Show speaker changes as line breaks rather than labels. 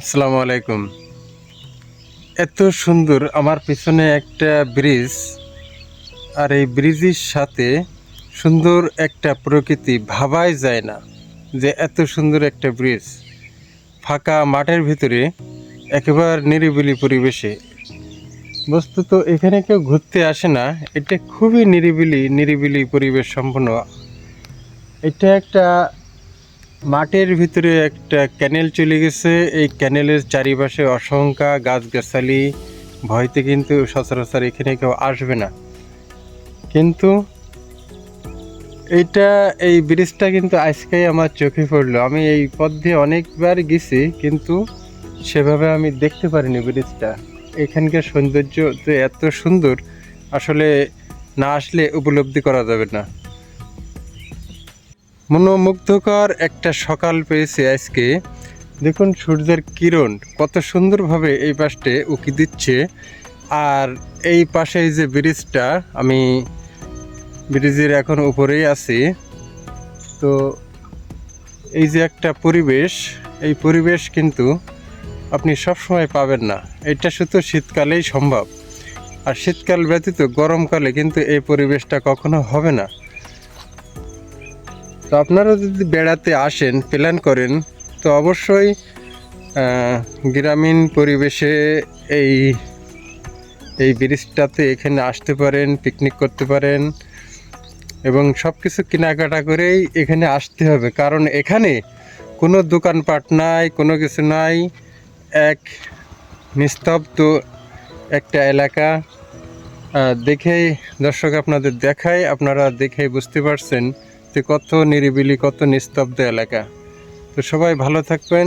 আসসালামু আলাইকুম। এত সুন্দর আমার পিছনে একটা ব্রিজ, আর এই ব্রিজের সাথে সুন্দর একটা প্রকৃতি ভাবাই যায় না যে এত সুন্দর একটা ব্রিজ ফাঁকা মাঠের ভিতরে একেবারে নিরিবিলি পরিবেশে। বস্তুত এখানে কেউ ঘুরতে আসে না, এটা খুবই নিরিবিলি পরিবেশ সম্পন্ন। এটা একটা মাঠের ভিতরে একটা ক্যানেল চলে গেছে। এই ক্যানেলের চারিপাশে অসংখ্য গাছগাছালি, ভয়তে কিন্তু সচরাচর এখানে কেউ আসবে না। কিন্তু এই ব্রিজটা কিন্তু আজকেই আমার চোখে পড়লো। আমি এই পথ দিয়ে অনেকবার গেছি, কিন্তু সেভাবে আমি দেখতে পারিনি ব্রিজটা। এখানকার সৌন্দর্য যে এত সুন্দর, আসলে না আসলে উপলব্ধি করা যাবে না। মনোমুগ্ধকর একটা সকাল পেয়েছে আজকে। দেখুন সূর্যের কিরণ কত সুন্দরভাবে এই পাশে উকি দিচ্ছে। আর এই পাশে এই যে ব্রিজটা, আমি ব্রিজের এখন উপরেই আছি। তো এই যে একটা পরিবেশ, এই পরিবেশ কিন্তু আপনি সব সময় পাবেন না। এটা শুধু শীতকালেই সম্ভব, আর শীতকাল ব্যতীত গরমকালে কিন্তু এই পরিবেশটা কখনো হবে না। তো আপনারা যদি বেড়াতে আসেন, প্ল্যান করেন, তো অবশ্যই গ্রামীণ পরিবেশে এই এই ব্রিজটাতে এখানে আসতে পারেন, পিকনিক করতে পারেন, এবং সব কিছু কেনাকাটা করেই এখানে আসতে হবে। কারণ এখানে কোনো দোকানপাট নাই, কোনো কিছু নাই, এক নিস্তব্ধ একটা এলাকা। দেখেই দর্শক আপনাদের দেখায়, আপনারা দেখেই বুঝতে পারছেন যে কত নিরিবিলি, কত নিস্তব্ধ এলাকা। তো সবাই ভালো থাকবেন।